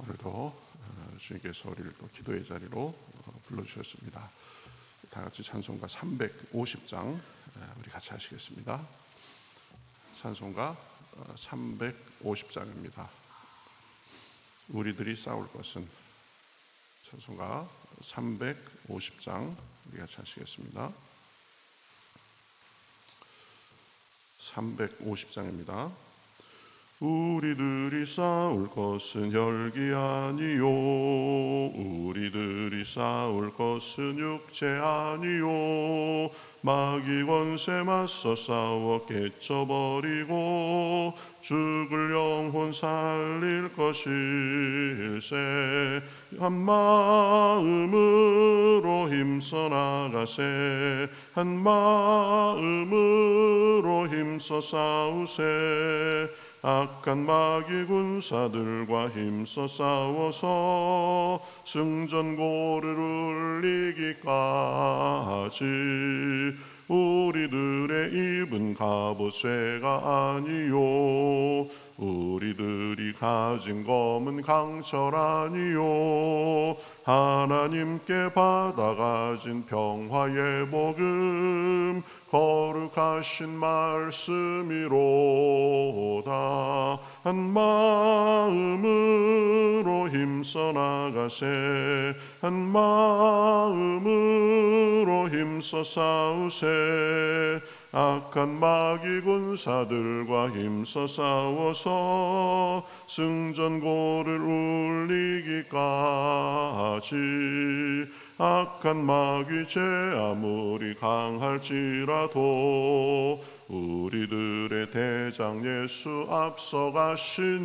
오늘도 주님께서 우리를 또 기도의 자리로 불러주셨습니다. 다 같이 찬송가 350장 우리 같이 하시겠습니다. 찬송가 350장입니다. 우리들이 싸울 것은. 찬송가 350장 우리 같이 하시겠습니다. 350장입니다. 우리들이 싸울 것은 혈기 아니요, 우리들이 싸울 것은 육체 아니요, 마귀 권세 맞서 싸워 깨쳐버리고 죽을 영혼 살릴 것일세. 한 마음으로 힘써 나가세, 한 마음으로 힘써 싸우세. 악한 마귀 군사들과 힘써 싸워서 승전고를 울리기까지. 우리들의 입은 갑옷쇠가 아니요, 우리들이 가진 검은 강철 아니요, 하나님께 받아가진 평화의 복음 거룩하신 말씀이로다. 한 마음으로 힘써 나가세, 한 마음으로 힘써 싸우세. 악한 마귀 군사들과 힘써 싸워서 승전고를 울리기까지. 악한 마귀 죄 아무리 강할지라도 우리들의 대장 예수 앞서가시니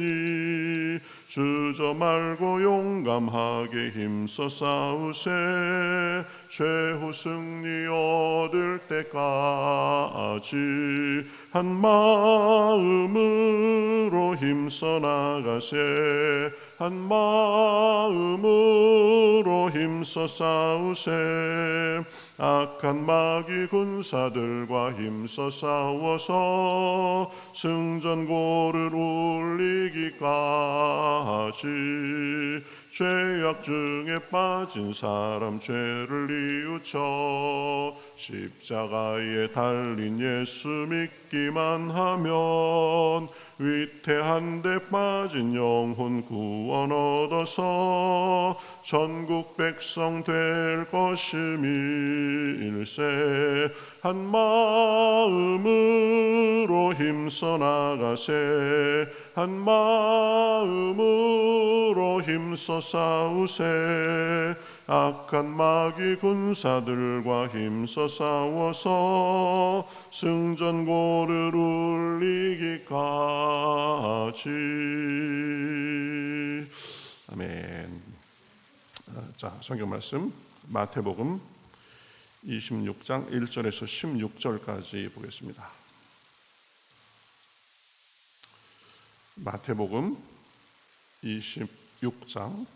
주저 말고 용감하게 힘써 싸우세. 최후 승리 얻을 때까지 한 마음으로 힘써 나가세, 한 마음으로 힘써 싸우세. 악한 마귀 군사들과 힘써 싸워서 승전고를 울리기까지. 죄악 중에 빠진 사람 죄를 뉘우쳐 십자가에 달린 예수 믿기만 하면 위태한 데 빠진 영혼 구원 얻어서 전국 백성 될 것임일세. 한 마음으로 힘써 나가세, 한 마음으로 힘써 싸우세. 악한 마귀 군사들과 힘써 싸워서 승전고를 울리기까지. 아멘. 자, 성경 말씀 마태복음 26장 1절에서 16절까지 보겠습니다. 마태복음 26장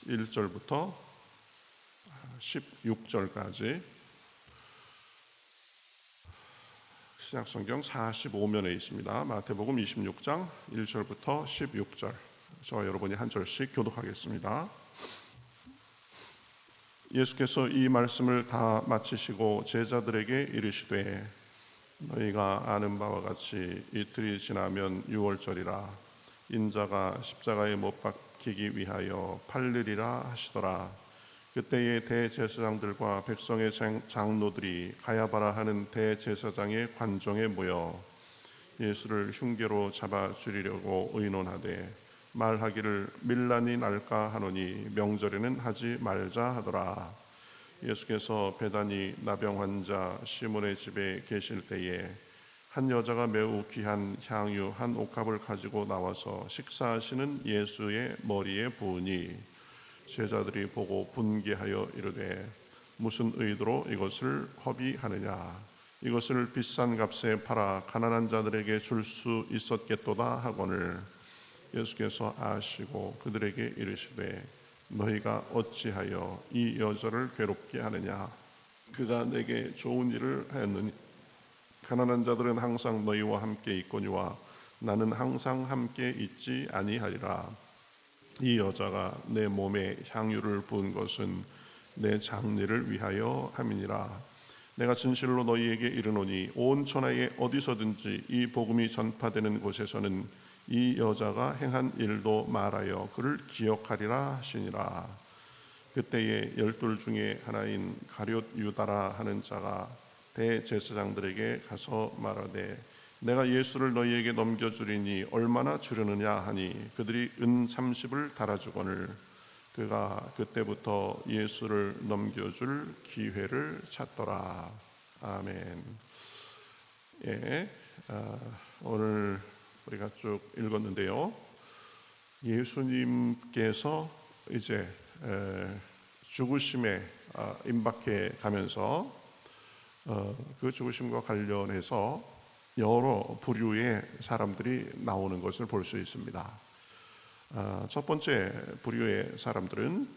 1절부터 16절까지 신약성경 45면에 있습니다. 마태복음 26장 1절부터 16절. 저와 여러분이 한 절씩 교독하겠습니다. 예수께서 이 말씀을 다 마치시고 제자들에게 이르시되, 너희가 아는 바와 같이 이틀이 지나면 유월절이라 인자가 십자가에 못 박히기 위하여 팔리리라 하시더라. 그때에 대제사장들과 백성의 장로들이 가야바라 하는 대제사장의 관정에 모여 예수를 흉계로 잡아 죽이려고 의논하되 말하기를 밀란이 날까 하노니 명절에는 하지 말자 하더라. 예수께서 베다니 나병 환자 시몬의 집에 계실 때에 한 여자가 매우 귀한 향유 한 옥합을 가지고 나와서 식사하시는 예수의 머리에 부으니 제자들이 보고 분개하여 이르되, 무슨 의도로 이것을 허비하느냐? 이것을 비싼 값에 팔아 가난한 자들에게 줄 수 있었겠도다 하거늘. 예수께서 아시고 그들에게 이르시되, 너희가 어찌하여 이 여자를 괴롭게 하느냐? 그가 내게 좋은 일을 하였느니 가난한 자들은 항상 너희와 함께 있거니와 나는 항상 함께 있지 아니하리라. 이 여자가 내 몸에 향유를 부은 것은 내 장례를 위하여 함이니라. 내가 진실로 너희에게 이르노니 온 천하에 어디서든지 이 복음이 전파되는 곳에서는 이 여자가 행한 일도 말하여 그를 기억하리라 하시니라. 그때에 12 중에 하나인 가룟 유다라 하는 자가 대제사장들에게 가서 말하되 내가 예수를 너희에게 넘겨주리니 얼마나 주려느냐 하니 그들이 은 30을 달아주거늘 그가 그때부터 예수를 넘겨줄 기회를 찾더라. 아멘. 예, 오늘 우리가 쭉 읽었는데요. 예수님께서 이제 죽으심에 임박해 가면서 그 죽으심과 관련해서 여러 부류의 사람들이 나오는 것을 볼 수 있습니다. 첫 번째 부류의 사람들은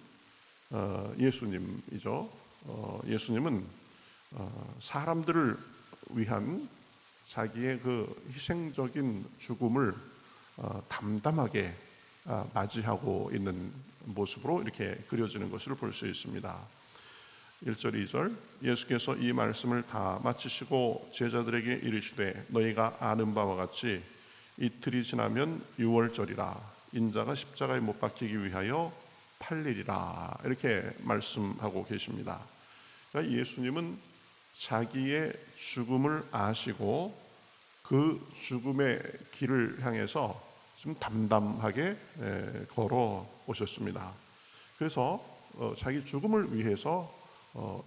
예수님이죠. 예수님은 사람들을 위한 자기의 그 희생적인 죽음을 담담하게 맞이하고 있는 모습으로 이렇게 그려지는 것을 볼 수 있습니다. 1절 2절 예수께서 이 말씀을 다 마치시고 제자들에게 이르시되 너희가 아는 바와 같이 이틀이 지나면 유월절이라 인자가 십자가에 못 박히기 위하여 팔리리라 이렇게 말씀하고 계십니다. 그러니까 예수님은 자기의 죽음을 아시고 그 죽음의 길을 향해서 좀 담담하게 걸어 오셨습니다. 그래서 자기 죽음을 위해서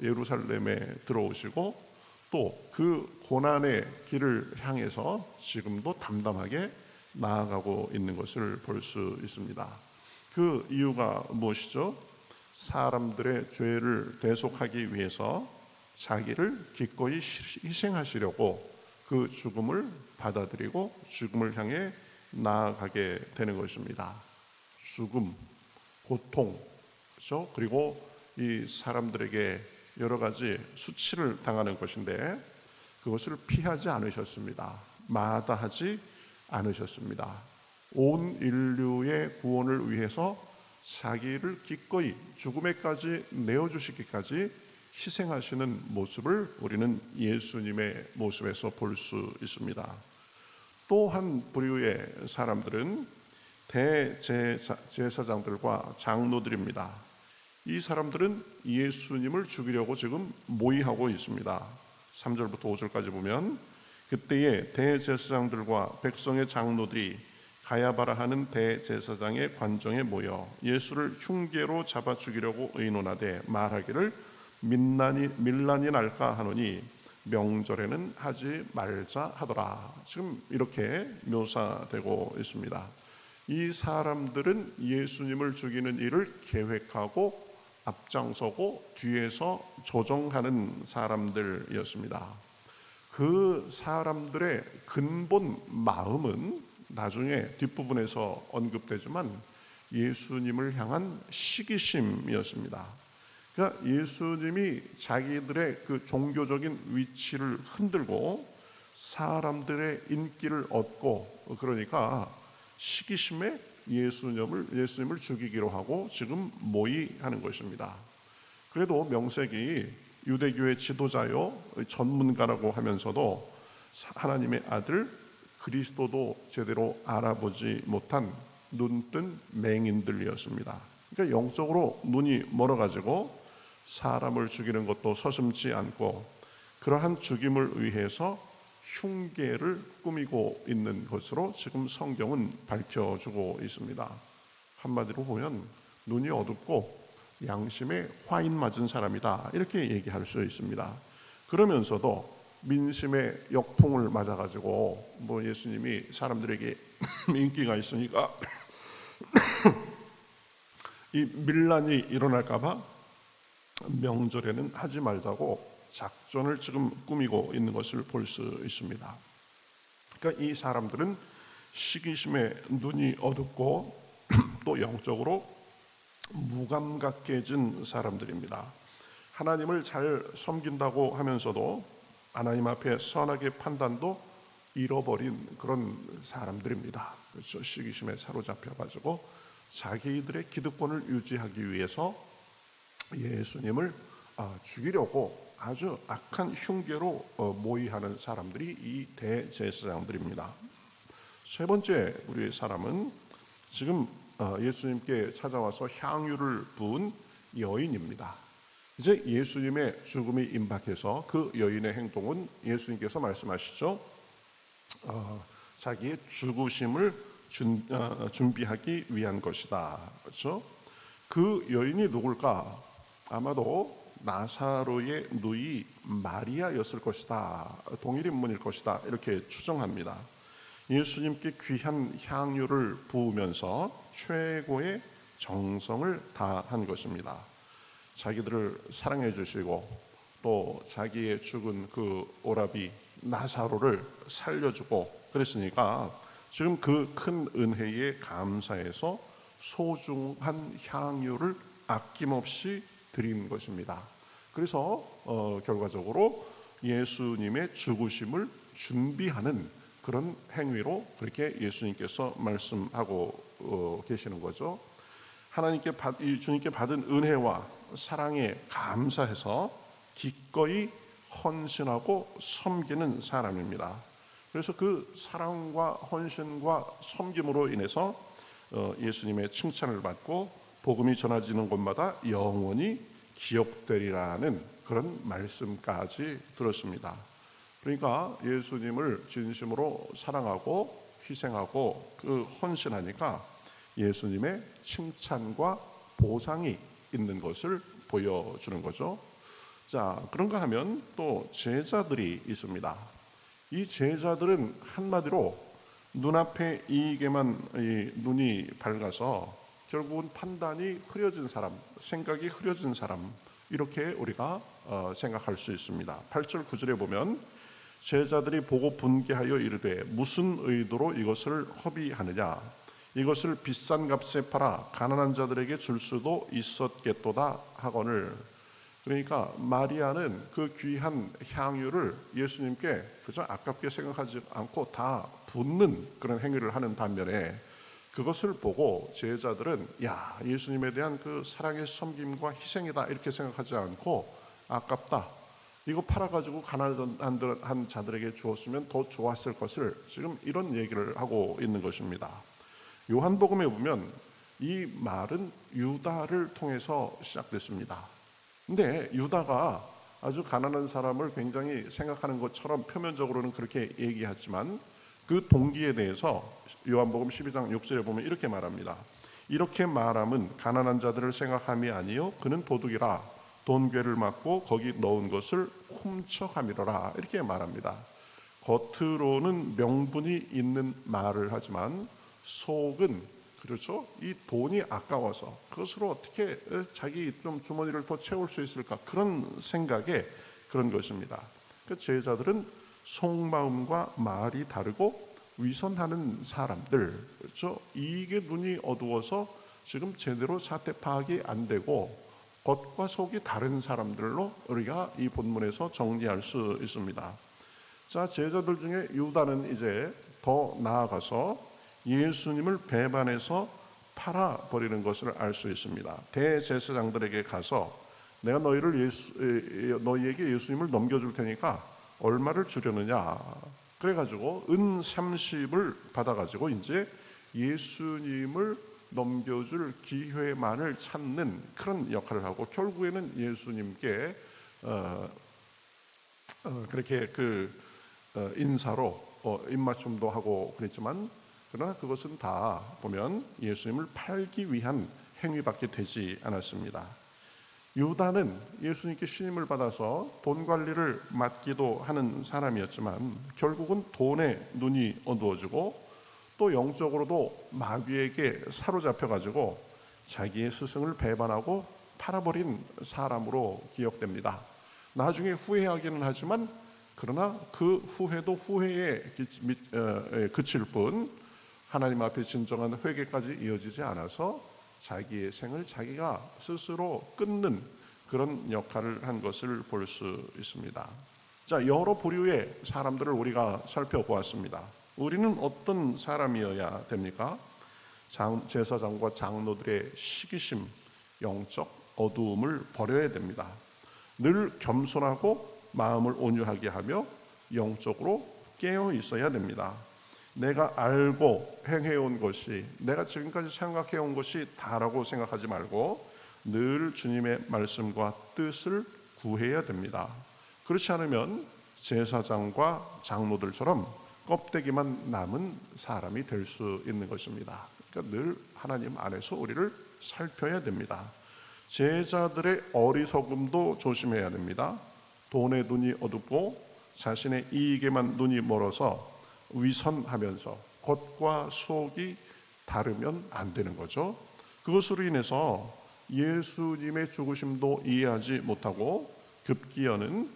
예루살렘에 들어오시고 또 그 고난의 길을 향해서 지금도 담담하게 나아가고 있는 것을 볼 수 있습니다. 그 이유가 무엇이죠? 사람들의 죄를 대속하기 위해서 자기를 기꺼이 희생하시려고 그 죽음을 받아들이고 죽음을 향해 나아가게 되는 것입니다. 죽음, 고통, 그렇죠? 그리고 이 사람들에게 여러 가지 수치를 당하는 것인데 그것을 피하지 않으셨습니다. 마다하지 않으셨습니다. 온 인류의 구원을 위해서 자기를 기꺼이 죽음에까지 내어주시기까지 희생하시는 모습을 우리는 예수님의 모습에서 볼 수 있습니다. 또 한 부류의 사람들은 대제사장들과 장로들입니다. 이 사람들은 예수님을 죽이려고 지금 모의하고 있습니다. 3절부터 5절까지 보면 그때에 대제사장들과 백성의 장로들이 가야바라 하는 대제사장의 관정에 모여 예수를 흉계로 잡아 죽이려고 의논하되 말하기를 밀란이 날까 하노니 명절에는 하지 말자 하더라. 지금 이렇게 묘사되고 있습니다. 이 사람들은 예수님을 죽이는 일을 계획하고 앞장서고 뒤에서 조정하는 사람들이었습니다. 그 사람들의 근본 마음은 나중에 뒷부분에서 언급되지만 예수님을 향한 시기심이었습니다. 그러니까 예수님이 자기들의 그 종교적인 위치를 흔들고 사람들의 인기를 얻고 그러니까 시기심에 예수님을 죽이기로 하고 지금 모의하는 것입니다. 그래도 명색이 유대교의 지도자요 전문가라고 하면서도 하나님의 아들 그리스도도 제대로 알아보지 못한 눈뜬 맹인들이었습니다. 그러니까 영적으로 눈이 멀어가지고 사람을 죽이는 것도 서슴지 않고 그러한 죽임을 위해서 흉계를 꾸미고 있는 것으로 지금 성경은 밝혀주고 있습니다. 한마디로 보면 눈이 어둡고 양심에 화인 맞은 사람이다 이렇게 얘기할 수 있습니다. 그러면서도 민심의 역풍을 맞아가지고 뭐 예수님이 사람들에게 인기가 있으니까 이 밀란이 일어날까봐 명절에는 하지 말자고 작전을 지금 꾸미고 있는 것을 볼 수 있습니다. 그러니까 이 사람들은 시기심에 눈이 어둡고 또 영적으로 무감각해진 사람들입니다. 하나님을 잘 섬긴다고 하면서도 하나님 앞에 선하게 판단도 잃어버린 그런 사람들입니다. 그렇죠? 시기심에 사로잡혀가지고 자기들의 기득권을 유지하기 위해서 예수님을 죽이려고 아주 악한 흉계로 모의하는 사람들이 이 대제사장들입니다. 세 번째 우리의 사람은 지금 예수님께 찾아와서 향유를 부은 여인입니다. 이제 예수님의 죽음이 임박해서 그 여인의 행동은 예수님께서 말씀하시죠. 자기의 죽으심을 준비하기 위한 것이다. 그렇죠? 그 여인이 누굴까? 아마도 나사로의 누이 마리아였을 것이다. 동일인물일 것이다. 이렇게 추정합니다. 예수님께 귀한 향유를 부으면서 최고의 정성을 다한 것입니다. 자기들을 사랑해 주시고 또 자기의 죽은 그 오라비 나사로를 살려주고 그랬으니까 지금 그 큰 은혜에 감사해서 소중한 향유를 아낌없이 드린 것입니다. 그래서 결과적으로 예수님의 죽으심을 준비하는 그런 행위로 그렇게 예수님께서 말씀하고 계시는 거죠. 하나님께 주님께 받은 은혜와 사랑에 감사해서 기꺼이 헌신하고 섬기는 사람입니다. 그래서 그 사랑과 헌신과 섬김으로 인해서 예수님의 칭찬을 받고 복음이 전해지는 곳마다 영원히 기억되리라는 그런 말씀까지 들었습니다. 그러니까 예수님을 진심으로 사랑하고 희생하고 그 헌신하니까 예수님의 칭찬과 보상이 있는 것을 보여주는 거죠. 자, 그런가 하면 또 제자들이 있습니다. 이 제자들은 한마디로 눈앞의 이익에만 눈이 밝아서 결국은 판단이 흐려진 사람, 생각이 흐려진 사람, 이렇게 우리가 생각할 수 있습니다. 8절 9절에 보면 제자들이 보고 분개하여 이르되 무슨 의도로 이것을 허비하느냐, 이것을 비싼 값에 팔아 가난한 자들에게 줄 수도 있었겠도다 하거늘. 그러니까 마리아는 그 귀한 향유를 예수님께 그저 아깝게 생각하지 않고 다 붓는 그런 행위를 하는 반면에 그것을 보고 제자들은 야, 예수님에 대한 그 사랑의 섬김과 희생이다 이렇게 생각하지 않고 아깝다, 이거 팔아가지고 가난한 자들에게 주었으면 더 좋았을 것을 지금 이런 얘기를 하고 있는 것입니다. 요한복음에 보면 이 말은 유다를 통해서 시작됐습니다. 근데 유다가 아주 가난한 사람을 굉장히 생각하는 것처럼 표면적으로는 그렇게 얘기하지만 그 동기에 대해서 요한복음 12장 6절에 보면 이렇게 말합니다. 이렇게 말함은 가난한 자들을 생각함이 아니요 그는 도둑이라 돈괴를 맞고 거기 넣은 것을 훔쳐가미로라 이렇게 말합니다. 겉으로는 명분이 있는 말을 하지만 속은 그렇죠? 이 돈이 아까워서 그것으로 어떻게 자기 좀 주머니를 더 채울 수 있을까 그런 생각에 그런 것입니다. 그 제자들은 속마음과 말이 다르고 위선하는 사람들, 그렇죠? 이익에 눈이 어두워서 지금 제대로 사태 파악이 안 되고 겉과 속이 다른 사람들로 우리가 이 본문에서 정리할 수 있습니다. 자, 제자들 중에 유다는 이제 더 나아가서 예수님을 배반해서 팔아버리는 것을 알 수 있습니다. 대제사장들에게 가서 내가 너희에게 예수님을 넘겨줄 테니까 얼마를 주려느냐, 그래가지고 은 30을 받아가지고 이제 예수님을 넘겨줄 기회만을 찾는 그런 역할을 하고 결국에는 예수님께 그렇게 인사로 입맞춤도 하고 그랬지만 그러나 그것은 다 보면 예수님을 팔기 위한 행위밖에 되지 않았습니다. 유다는 예수님께 신임을 받아서 돈 관리를 맡기도 하는 사람이었지만 결국은 돈에 눈이 어두워지고 또 영적으로도 마귀에게 사로잡혀가지고 자기의 스승을 배반하고 팔아버린 사람으로 기억됩니다. 나중에 후회하기는 하지만 그러나 그 후회도 후회에 그칠 뿐 하나님 앞에 진정한 회개까지 이어지지 않아서 자기의 생을 자기가 스스로 끊는 그런 역할을 한 것을 볼 수 있습니다. 자, 여러 부류의 사람들을 우리가 살펴보았습니다. 우리는 어떤 사람이어야 됩니까? 제사장과 장로들의 시기심, 영적 어두움을 버려야 됩니다. 늘 겸손하고 마음을 온유하게 하며 영적으로 깨어 있어야 됩니다. 내가 알고 행해온 것이, 내가 지금까지 생각해온 것이 다라고 생각하지 말고 늘 주님의 말씀과 뜻을 구해야 됩니다. 그렇지 않으면 제사장과 장로들처럼 껍데기만 남은 사람이 될 수 있는 것입니다. 그러니까 늘 하나님 안에서 우리를 살펴야 됩니다. 제자들의 어리석음도 조심해야 됩니다. 돈에 눈이 어둡고 자신의 이익에만 눈이 멀어서 위선하면서 겉과 속이 다르면 안 되는 거죠. 그것으로 인해서 예수님의 죽으심도 이해하지 못하고 급기야는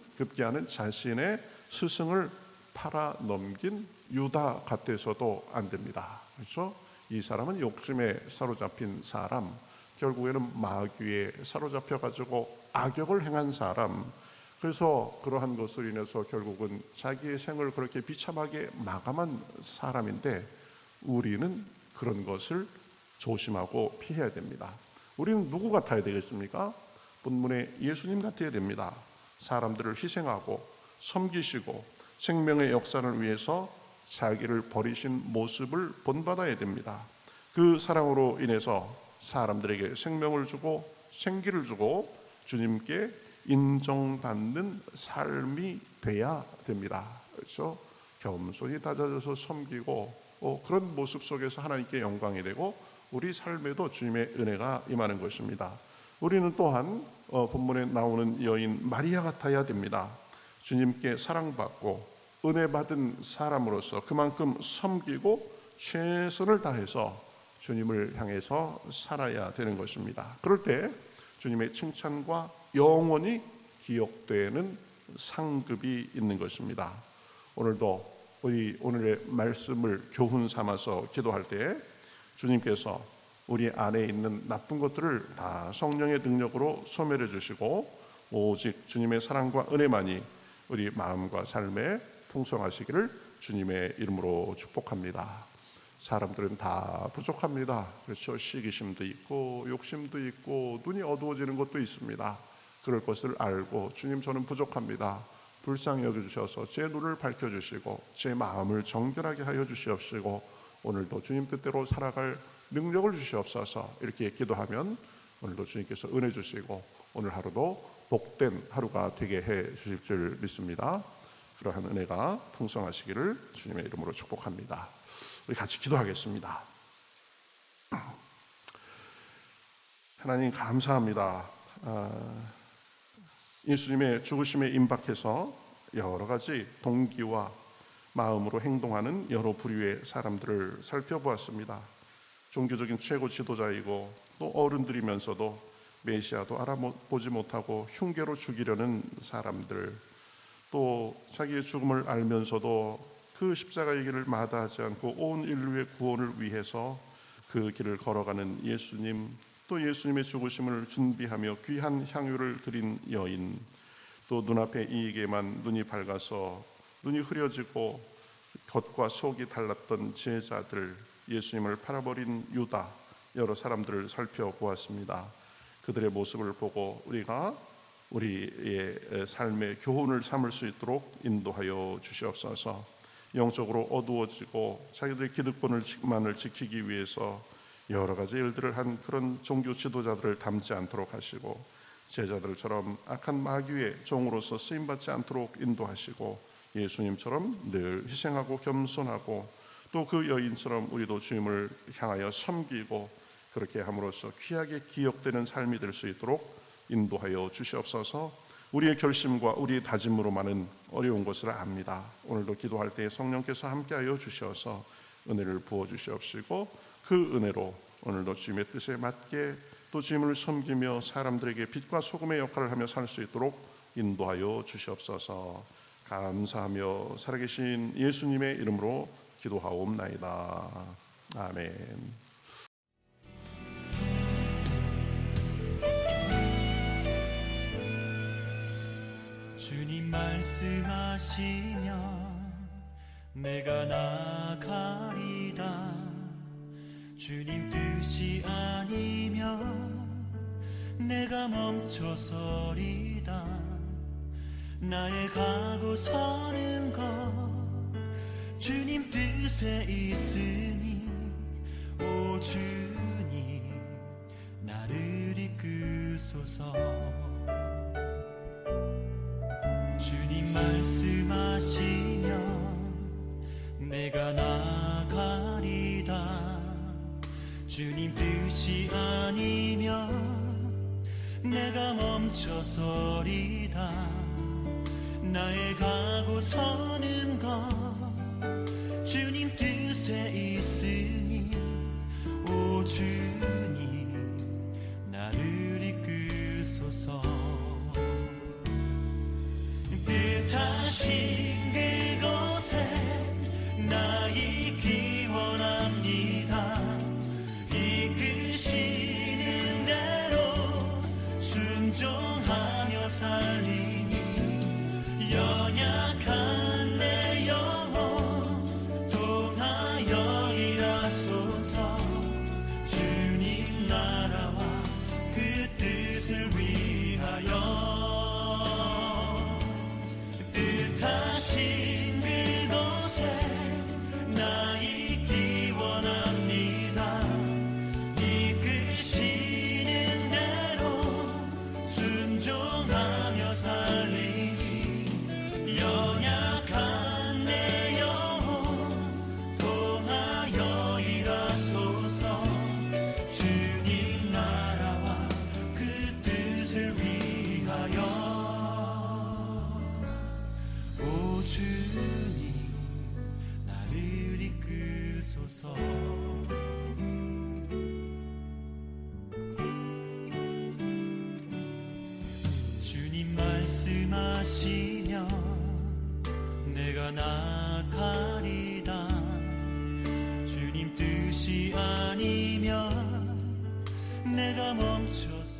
자신의 스승을 팔아 넘긴 유다 같아서도 안 됩니다. 그렇죠? 이 사람은 욕심에 사로잡힌 사람, 결국에는 마귀에 사로잡혀 가지고 악역을 행한 사람. 그래서 그러한 것으로 인해서 결국은 자기의 생을 그렇게 비참하게 마감한 사람인데, 우리는 그런 것을 조심하고 피해야 됩니다. 우리는 누구 같아야 되겠습니까? 본문에 예수님 같아야 됩니다. 사람들을 희생하고 섬기시고 생명의 역사를 위해서 자기를 버리신 모습을 본받아야 됩니다. 그 사랑으로 인해서 사람들에게 생명을 주고 생기를 주고 주님께 인정받는 삶이 돼야 됩니다. 그렇죠? 겸손히 다져져서 섬기고 그런 모습 속에서 하나님께 영광이 되고 우리 삶에도 주님의 은혜가 임하는 것입니다. 우리는 또한 본문에 나오는 여인 마리아 같아야 됩니다. 주님께 사랑받고 은혜 받은 사람으로서 그만큼 섬기고 최선을 다해서 주님을 향해서 살아야 되는 것입니다. 그럴 때 주님의 칭찬과 영원히 기억되는 상급이 있는 것입니다. 오늘도 우리 오늘의 말씀을 교훈 삼아서 기도할 때 주님께서 우리 안에 있는 나쁜 것들을 다 성령의 능력으로 소멸해 주시고 오직 주님의 사랑과 은혜만이 우리 마음과 삶에 풍성하시기를 주님의 이름으로 축복합니다. 사람들은 다 부족합니다. 그렇죠? 시기심도 있고 욕심도 있고 눈이 어두워지는 것도 있습니다. 그럴 것을 알고 주님, 저는 부족합니다. 불쌍히 여겨주셔서 제 눈을 밝혀주시고 제 마음을 정결하게 하여 주시옵시고 오늘도 주님 뜻대로 살아갈 능력을 주시옵소서. 이렇게 기도하면 오늘도 주님께서 은혜 주시고 오늘 하루도 복된 하루가 되게 해 주실 줄 믿습니다. 그러한 은혜가 풍성하시기를 주님의 이름으로 축복합니다. 우리 같이 기도하겠습니다. 하나님 감사합니다. 예수님의 죽으심에 임박해서 여러 가지 동기와 마음으로 행동하는 여러 부류의 사람들을 살펴보았습니다. 종교적인 최고 지도자이고 또 어른들이면서도 메시아도 알아보지 못하고 흉계로 죽이려는 사람들, 또 자기의 죽음을 알면서도 그 십자가의 길을 마다하지 않고 온 인류의 구원을 위해서 그 길을 걸어가는 예수님, 또 예수님의 죽으심을 준비하며 귀한 향유를 드린 여인, 또 눈앞의 이익에만 눈이 밝아서 눈이 흐려지고 겉과 속이 달랐던 제자들, 예수님을 팔아버린 유다, 여러 사람들을 살펴보았습니다. 그들의 모습을 보고 우리가 우리의 삶의 교훈을 삼을 수 있도록 인도하여 주시옵소서. 영적으로 어두워지고 자기들의 기득권만을 지키기 위해서 여러 가지 일들을 한 그런 종교 지도자들을 닮지 않도록 하시고 제자들처럼 악한 마귀의 종으로서 쓰임받지 않도록 인도하시고 예수님처럼 늘 희생하고 겸손하고 또 그 여인처럼 우리도 주님을 향하여 섬기고 그렇게 함으로써 귀하게 기억되는 삶이 될 수 있도록 인도하여 주시옵소서. 우리의 결심과 우리의 다짐으로만은 어려운 것을 압니다. 오늘도 기도할 때 성령께서 함께하여 주셔서 은혜를 부어주시옵시고 그 은혜로 오늘도 주님의 뜻에 맞게 또 주님을 섬기며 사람들에게 빛과 소금의 역할을 하며 살 수 있도록 인도하여 주시옵소서. 감사하며 살아계신 예수님의 이름으로 기도하옵나이다. 아멘. 주님 말씀하시면 내가 나가리다. 주님 뜻이 아니면 내가 멈춰서리다. 나의 가고 서는 것 주님 뜻에 있으니 오 주님 나를 이끄소서. 주님 말씀하시면 내가 나가리다. 주님 뜻이 아니면 내가 멈춰서리다. 나의 가고 서는 것 주님 뜻에 있으니 오 주님 나를 이끄소서. 뜻하신 그곳에 나 있기 원합니다. 이끄시는 대로 순종하며 살리니 연약한 내 영혼 통하여 일하소서. 주님 나라와 그 뜻을 위하여 뜻하신 그곳에 나 있기 원합니다. 이끄시는 대로 순종하며 살리니 연약한 내 영혼 통하여 일하소서. 주님 나라와 그 뜻을 위하여 오 주님 나를 이끄소서. 주님 말씀하시면 내가 나가리다. 주님 뜻이 아니면 내가 멈춰서